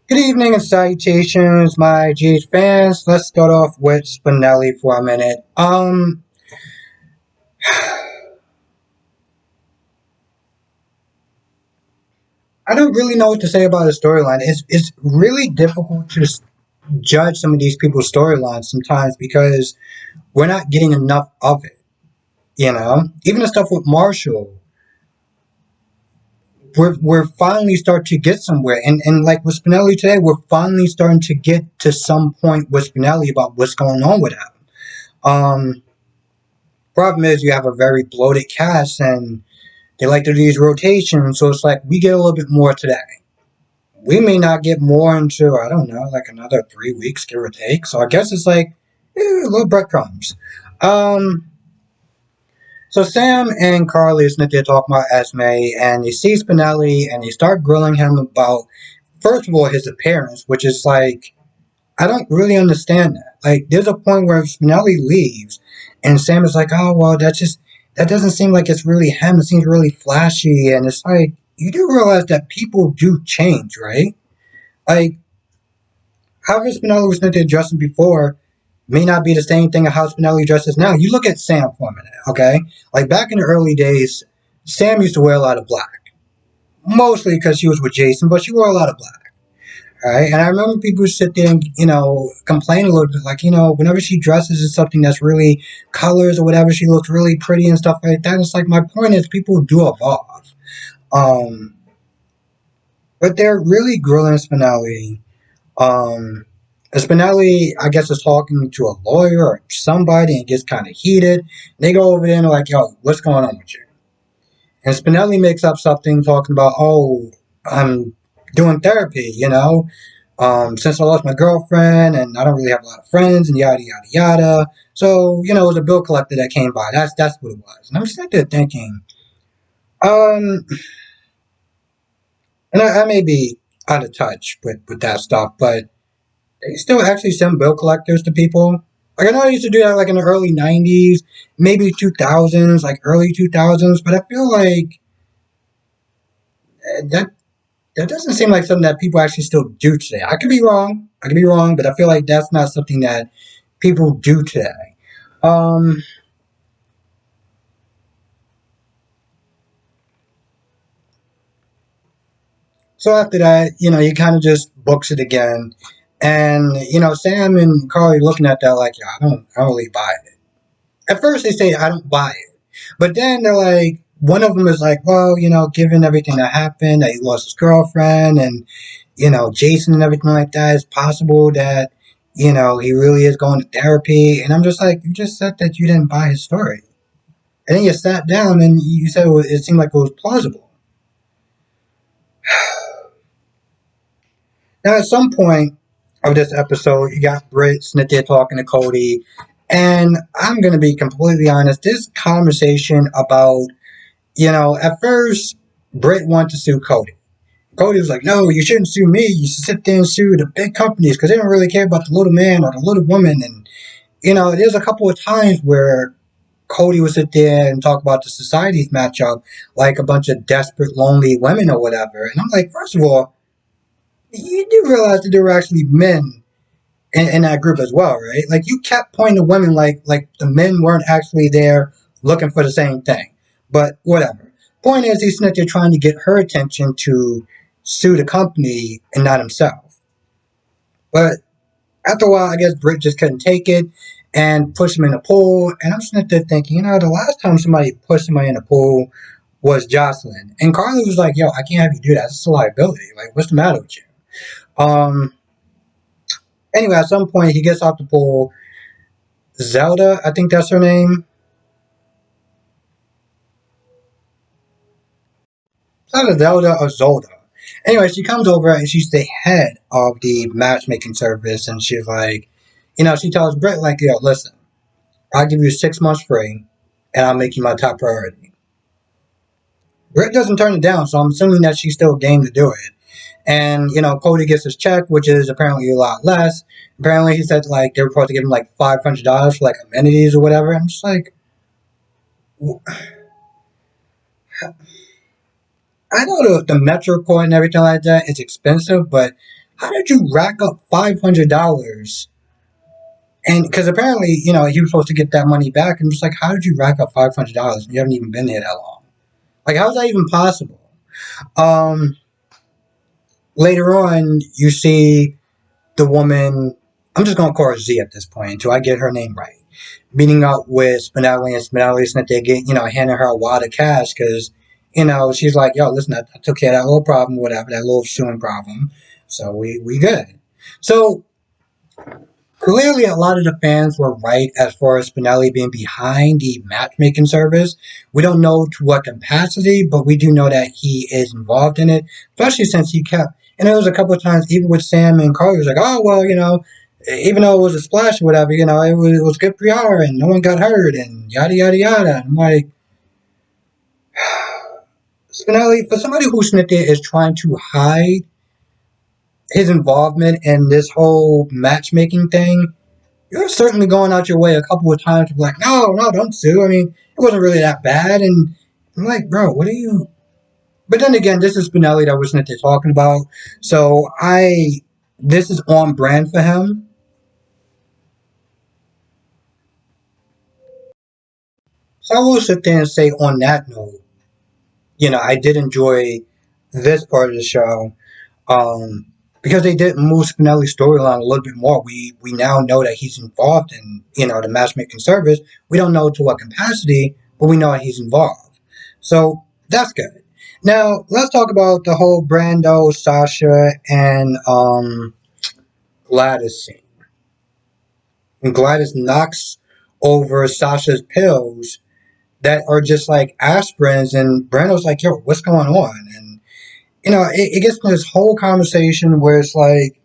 Good evening and salutations, my GH fans. Let's start off with Spinelli for a minute. I don't really know what to say about the storyline. It's really difficult to judge some of these people's storylines sometimes because we're not getting enough of it. Even the stuff with Marshall, we're finally starting to get somewhere, and like with Spinelli today, we're finally starting to get to some point with Spinelli about what's going on with him. Um, Problem is you have a very bloated cast and they like to do these rotations, so it's like we get a little bit more today. We may not get more until, I don't know, like another 3 weeks, give or take. So I guess it's like little breadcrumbs. Um, so Sam and Carly is there talking about Esme, and they see Spinelli and they start grilling him about, first of all, his appearance, which is like, I don't really understand that. Like, there's a point where Spinelli leaves, and Sam is like, "Oh well, that doesn't seem like it's really him. It seems really flashy." And it's like, you do realize that people do change, right? Like, how Spinelli was meant to dress before may not be the same thing as how Spinelli dresses now. You look at Sam for a minute, okay? Like back in the early days, Sam used to wear a lot of black, mostly because she was with Jason, but she wore a lot of black. Right? And I remember people sit there and, complain a little bit, like, whenever she dresses in something that's really colors or whatever, she looks really pretty and stuff like that. It's like, my point is, people do evolve. Um, but they're really grilling Spinelli. Um, Spinelli, I guess, is talking to a lawyer or somebody and gets kind of heated. They go over there and they're like, yo, what's going on with you? And Spinelli makes up something talking about, oh, I'm doing therapy. Since I lost my girlfriend and I don't really have a lot of friends and yada yada yada. So, it was a bill collector that came by. That's what it was. And I'm sitting there thinking, um, and I may be out of touch with that stuff, but they still actually send bill collectors to people. Like I know I used to do that like in the early '90s, maybe 2000s, like early 2000s, but I feel like that doesn't seem like something that people actually still do today. I could be wrong. I could be wrong, but I feel like that's not something that people do today. Um, so after that, you kind of just books it again. And, Sam and Carly looking at that like, yeah, I don't really buy it. At first they say, I don't buy it. But then they're like, one of them is like, well, given everything that happened, that he lost his girlfriend and, Jason and everything like that, it's possible that, he really is going to therapy. And I'm just like, you just said that you didn't buy his story. And then you sat down and you said it seemed like it was plausible. Now, at some point of this episode, you got Britt sitting there talking to Cody. And I'm going to be completely honest, this conversation about, at first, Britt wanted to sue Cody. Cody was like, no, you shouldn't sue me. You should sit there and sue the big companies because they don't really care about the little man or the little woman. And, there's a couple of times where Cody would sit there and talk about the society's matchup like a bunch of desperate, lonely women or whatever. And I'm like, first of all, you do realize that there were actually men in that group as well, right? Like you kept pointing to women like the men weren't actually there looking for the same thing. But whatever. Point is, he's sitting there trying to get her attention to sue the company and not himself. But after a while, I guess Britt just couldn't take it and pushed him in the pool. And I'm sitting there thinking, the last time somebody pushed somebody in the pool was Jocelyn. And Carly was like, yo, I can't have you do that. It's a liability. Like, what's the matter with you? Um, Anyway, at some point, he gets off the pool. Zelda, I think that's her name. It's either Zelda or Zolda. Anyway, she comes over and she's the head of the matchmaking service. And she's like, she tells Britt, like, yo, listen, I'll give you 6 months free and I'll make you my top priority. Britt doesn't turn it down, so I'm assuming that she's still game to do it. And, Cody gets his check, which is apparently a lot less. Apparently, he said, like, they were supposed to give him, like, $500 for, like, amenities or whatever. I'm just like, I know the Metro coin and everything like that is expensive, but how did you rack up $500? And because apparently, he was supposed to get that money back. And just like, how did you rack up $500? You haven't even been here that long. Like, how is that even possible? Um, Later on, you see the woman. I'm just gonna call her Z at this point until I get her name right. Meeting up with Spinelli, and Spinelli is that they get, handing her a wad of cash because, she's like, yo, listen, I took care of that little problem, whatever, that little suing problem. So we good. So clearly, a lot of the fans were right as far as Spinelli being behind the matchmaking service. We don't know to what capacity, but we do know that he is involved in it, especially since he kept. And there was a couple of times, even with Sam and Carly, was like, oh, well, even though it was a splash or whatever, it was good PR and no one got hurt and yada, yada, yada. And I'm like, Spinelli, for somebody who Smith is trying to hide his involvement in this whole matchmaking thing, you're certainly going out your way a couple of times to be like, no, no, don't sue. I mean, it wasn't really that bad. And I'm like, bro, what are you? But then again, this is Spinelli that wasn't they're talking about. So this is on brand for him. So I will sit there and say on that note, I did enjoy this part of the show. Um, because they did move Spinelli's storyline a little bit more. We now know that he's involved in the matchmaking service. We don't know to what capacity, but we know that he's involved. So that's good. Now let's talk about the whole Brando, Sasha, and Gladys scene. When Gladys knocks over Sasha's pills that are just like aspirins, and Brando's like, "Yo, what's going on?" And it gets to this whole conversation where it's like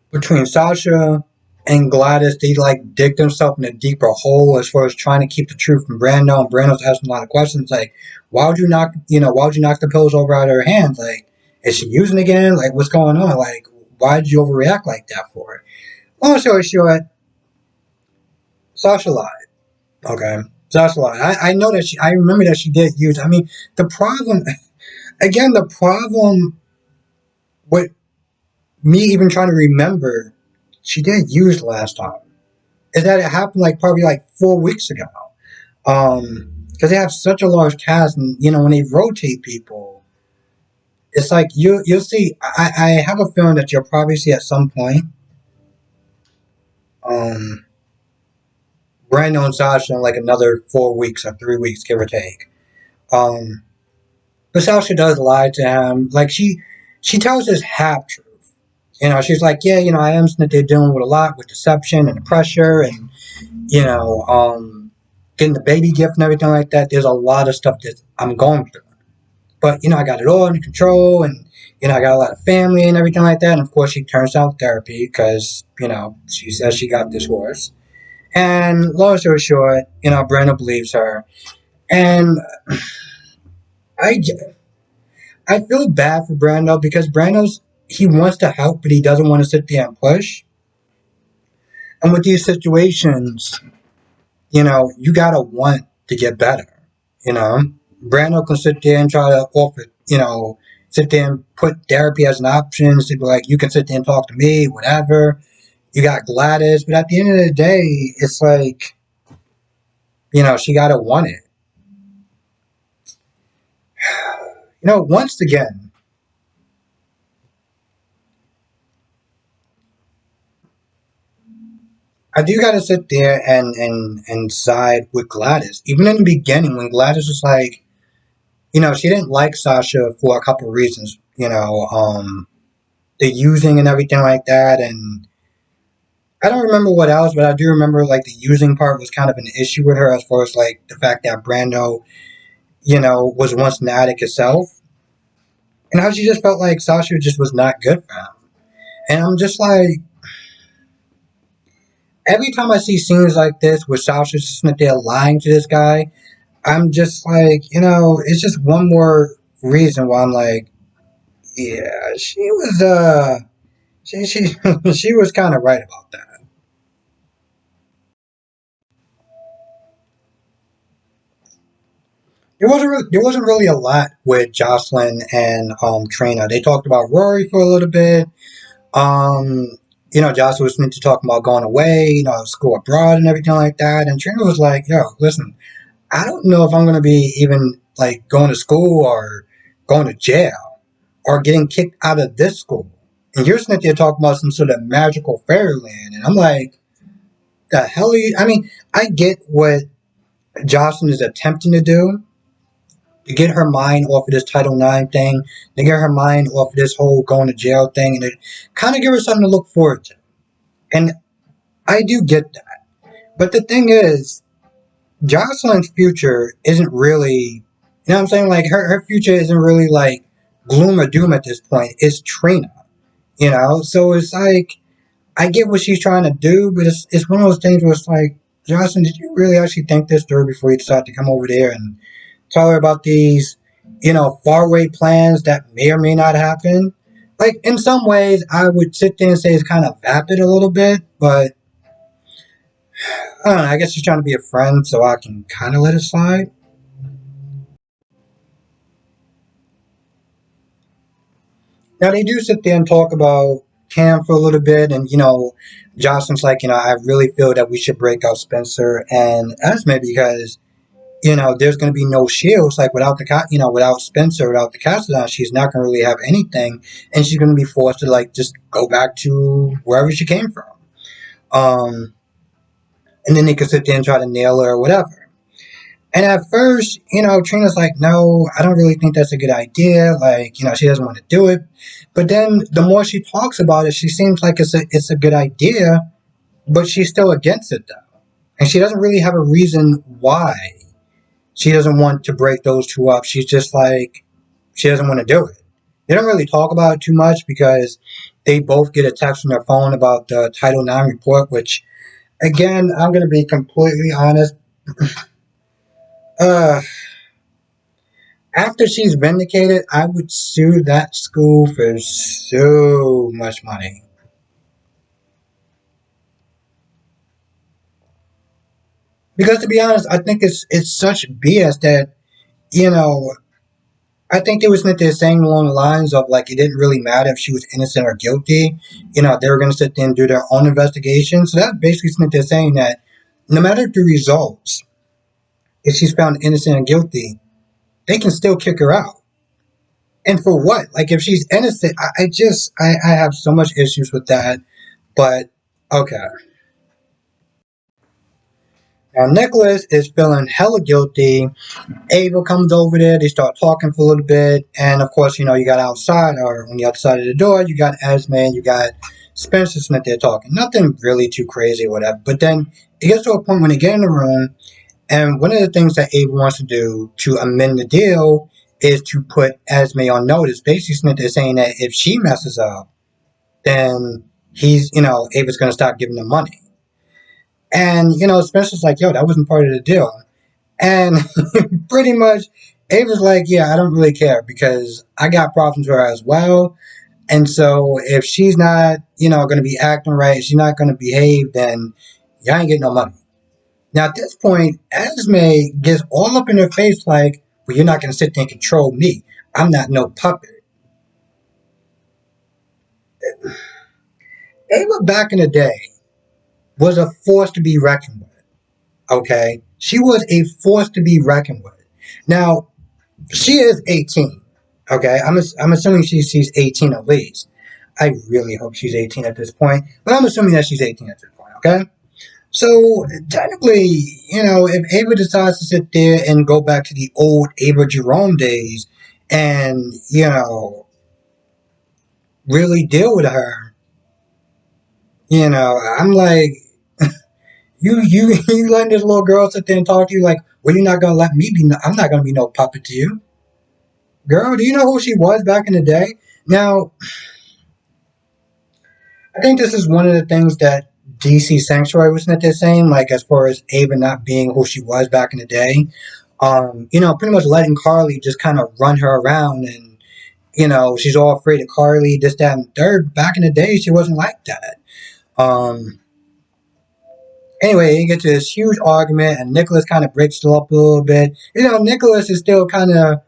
between Sasha and Gladys, they like dig themselves in a deeper hole as far as trying to keep the truth from Brando. And Brando's asking a lot of questions like, why would you knock the pills over out of her hands? Like, is she using again? Like, what's going on? Like, why did you overreact like that for it? Long story short, Sasha lied. Okay. Sasha lied. I know that I remember that she did use. I mean, the problem, again, the problem with me even trying to remember, she did use last time. Is that it happened like probably like 4 weeks ago. Because they have such a large cast, and when they rotate people, it's like you'll see. I have a feeling that you'll probably see at some point, um, Brandon and Sasha in like another 4 weeks or 3 weeks, give or take. Um, but Sasha does lie to him. Like she tells his half truth. She's like, yeah, I understand that they're dealing with a lot with deception and the pressure and you know, um, getting the baby gift and everything like that. There's a lot of stuff that I'm going through. But, I got it all under control and, I got a lot of family and everything like that. And of course, she turns down therapy because, she says she got this horse. And long story short, Brenda believes her. And I, I feel bad for Brando because he wants to help, but he doesn't want to sit there and push. And with these situations, you gotta want to get better. You know, Brando can sit there and try to offer, sit there and put therapy as an option. To be like, you can sit there and talk to me, whatever. You got Gladys, but at the end of the day, it's like, she gotta want it. Once again, I do gotta sit there and side with Gladys. Even in the beginning, when Gladys was like, she didn't like Sasha for a couple of reasons. The using and everything like that, and I don't remember what else, but I do remember like the using part was kind of an issue with her as far as like the fact that Brando, was once an addict herself, and how she just felt like Sasha just was not good for him. And I'm just like, every time I see scenes like this where Sasha's just sitting there lying to this guy, I'm just like, it's just one more reason why I'm like, yeah, she was she she was kind of right about that. There wasn't really a lot with Jocelyn and Trina. They talked about Rory for a little bit. Um, Jocelyn was meant to talk about going away, school abroad and everything like that. And Trina was like, "Yo, listen, I don't know if I'm gonna be even like going to school or going to jail or getting kicked out of this school." And you're sitting there talking about some sort of magical fairyland, and I'm like, "The hell are you?" I mean, I get what Jocelyn is attempting to do to get her mind off of this Title IX thing, to get her mind off of this whole going to jail thing, and to kind of give her something to look forward to. And I do get that. But the thing is, Jocelyn's future isn't really, what I'm saying? Like, her future isn't really like gloom or doom at this point. It's Trina, So it's like, I get what she's trying to do, but it's one of those things where it's like, Jocelyn, did you really actually think this through before you decided to come over there and tell her about these, faraway plans that may or may not happen? Like, in some ways, I would sit there and say it's kind of vapid a little bit, but I don't know. I guess she's trying to be a friend, so I can kind of let it slide. Now, they do sit there and talk about Cam for a little bit, and, Johnson's like, I really feel that we should break out Spencer and Esme because there's going to be no shields. Like without without Spencer, without the Castellan, she's not going to really have anything, and she's going to be forced to like just go back to wherever she came from. Um, and then they could sit there and try to nail her or whatever. And at first, Trina's like, no, I don't really think that's a good idea. Like, she doesn't want to do it. But then the more she talks about it, she seems like it's a good idea, but she's still against it though. And she doesn't really have a reason why she doesn't want to break those two up. She's just like, she doesn't want to do it. They don't really talk about it too much because they both get a text from their phone about the Title IX report, which, again, I'm going to be completely honest. Uh, After she's vindicated, I would sue that school for so much money. Because to be honest, I think it's such BS that, you know, I think they was meant to saying along the lines of like it didn't really matter if she was innocent or guilty. They were going to sit there and do their own investigation. So that basically meant they're saying that no matter the results, if she's found innocent or guilty, they can still kick her out. And for what? Like if she's innocent, I have so much issues with that. But okay. Now Nicholas is feeling hella guilty. Ava comes over there. They start talking for a little bit, and of course, you got outside, or on the other side of the door, you got Esme and you got Spencer Smith there talking. Nothing really too crazy or whatever. But then it gets to a point when they get in the room, and one of the things that Ava wants to do to amend the deal is to put Esme on notice. Basically, Smith is saying that if she messes up, then Ava's going to stop giving them money. And Spencer's like, yo, that wasn't part of the deal. And pretty much, Ava's like, yeah, I don't really care because I got problems with her as well. And so if she's not, going to be acting right, she's not going to behave, then y'all ain't getting no money. Now at this point, Esme gets all up in her face like, well, you're not going to sit there and control me. I'm not no puppet. Ava back in the day was a force to be reckoned with. Okay? She was a force to be reckoned with. Now, she is 18. Okay, I'm assuming she's 18 at least. I really hope she's 18 at this point, but I'm assuming that she's 18 at this point. Okay, so technically, if Ava decides to sit there and go back to the old Ava Jerome days, and really deal with her, I'm like, you letting this little girl sit there and talk to you like, well, you're not gonna let me be. I'm not gonna be no puppet to you, girl. Do you know who she was back in the day? Now, I think this is one of the things that DC Sanctuary was not there saying, like as far as Ava not being who she was back in the day. Pretty much letting Carly just kind of run her around and, she's all afraid of Carly, this, that, and third. Back in the day, she wasn't like that. Um, Anyway, you get to this huge argument, and Nicholas kind of breaks it up a little bit. Nicholas is still kind of,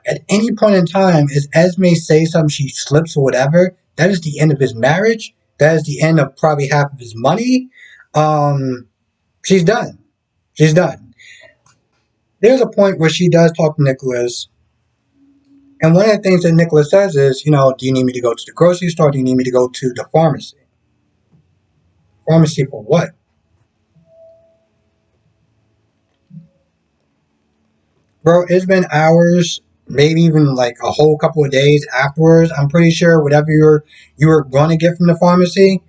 at any point in time, if Esme says something, she slips or whatever, that is the end of his marriage. That is the end of probably half of his money. Um, she's done. She's done. There's a point where she does talk to Nicholas, and one of the things that Nicholas says is, do you need me to go to the grocery store? Do you need me to go to the pharmacy? Pharmacy for what? Bro, it's been hours, maybe even like a whole couple of days afterwards. I'm pretty sure whatever you were going to get from the pharmacy,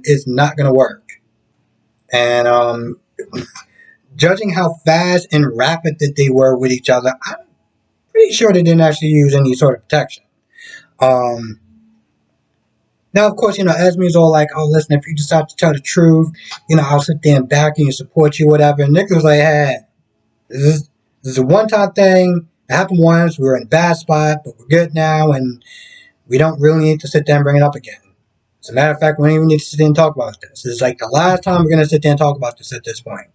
is not going to work. And judging how fast and rapid that they were with each other, I'm pretty sure they didn't actually use any sort of protection. Um, Now, of course, Esme's all like, "Oh, listen, if you decide to tell the truth, I'll sit there and back you and support you, whatever." And Nick was like, "Hey, this is this is a one-time thing. It happened once. We were in a bad spot, but we're good now, and we don't really need to sit there and bring it up again. As a matter of fact, we don't even need to sit there and talk about this. This is like the last time we're gonna sit there and talk about this at this point."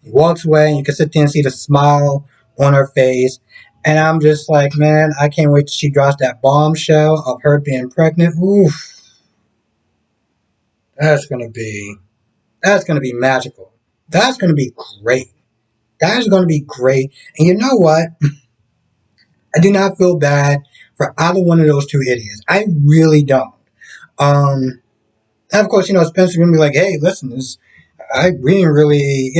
He walks away, and you can sit there and see the smile on her face. And I'm just like, man, I can't wait till she drops that bombshell of her being pregnant. Oof. That's gonna be that's gonna be magical. That's gonna be great. That is gonna be great. And you know what? I do not feel bad for either one of those two idiots. I really don't. Um, and of course, Spencer's gonna be like, "Hey, listen, we didn't really,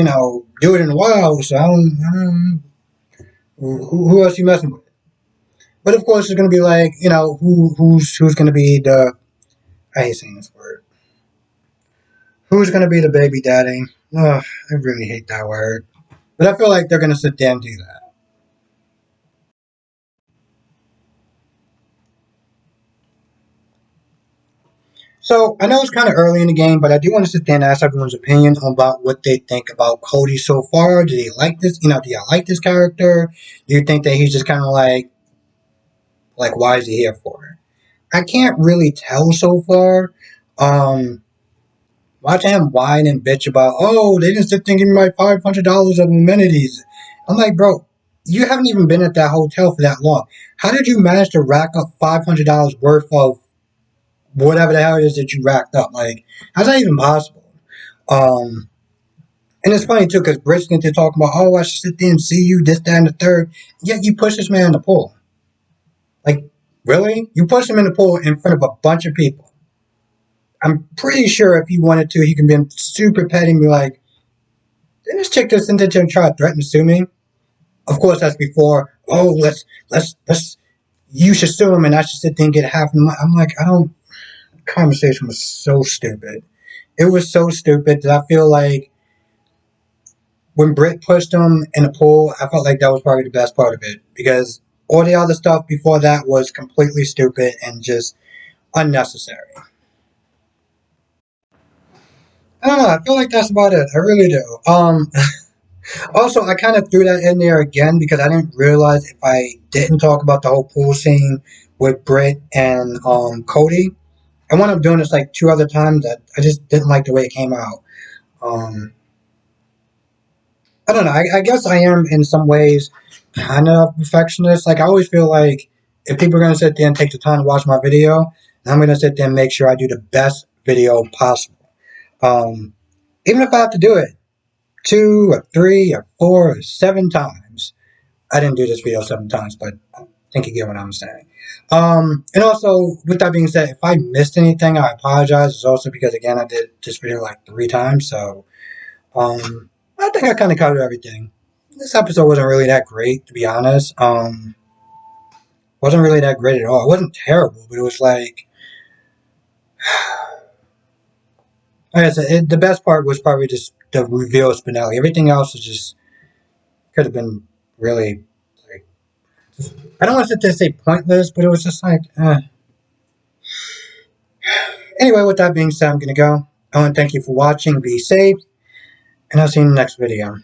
do it in a while, so I don't who else you messing with?" But of course, it's gonna be like, who's gonna be the I hate saying this word. Who's gonna be the baby daddy? Ugh, I really hate that word. But I feel like they're gonna sit there and do that. So I know it's kind of early in the game, but I do want to sit there and ask everyone's opinion about what they think about Cody so far. Do they like this? Do you like this character? Do you think that he's just kind of like why is he here for? I can't really tell so far. Um, Watching him whine and bitch about, oh, they didn't sit there and give me my $500 of amenities. I'm like, bro, you haven't even been at that hotel for that long. How did you manage to rack up $500 worth of whatever the hell it is that you racked up? Like, how's that even possible? Um, and it's funny too, because Britt's into talking about, oh, I should sit there and see you, this, that, and the third. Yet you push this man in the pool. Like, really? You push him in the pool in front of a bunch of people. I'm pretty sure if he wanted to, he can be super petty and be like, didn't this chick just into and try to threaten to sue me? Of course, that's before, oh, let's, you should sue him and I should sit there and get half the money. I'm like, I don't, the conversation was so stupid. It was so stupid that I feel like when Britt pushed him in the pool, I felt like that was probably the best part of it because all the other stuff before that was completely stupid and just unnecessary. I don't know. I feel like that's about it. I really do. Also, I kind of threw that in there again because I didn't realize if I didn't talk about the whole pool scene with Britt and Cody. I wound up doing this like two other times that I just didn't like the way it came out. Um, I don't know. I guess I am in some ways kind of a perfectionist. Like I always feel like if people are gonna sit there and take the time to watch my video, I'm gonna sit there and make sure I do the best video possible. Um, Even if I have to do it two or three or four or seven times. I didn't do this video seven times, but I think you get what I'm saying. And also, with that being said, if I missed anything, I apologize. It's also because, again, I did this video like three times, so I think I kind of covered everything. This episode wasn't really that great, to be honest. Wasn't really that great at all. It wasn't terrible, but it was like I said, the best part was probably just the reveal of Spinelli. Everything else was just could have been really like I don't want to sit there and say pointless, but it was just like. Anyway, with that being said, I'm gonna go. I want to thank you for watching. Be safe, and I'll see you in the next video.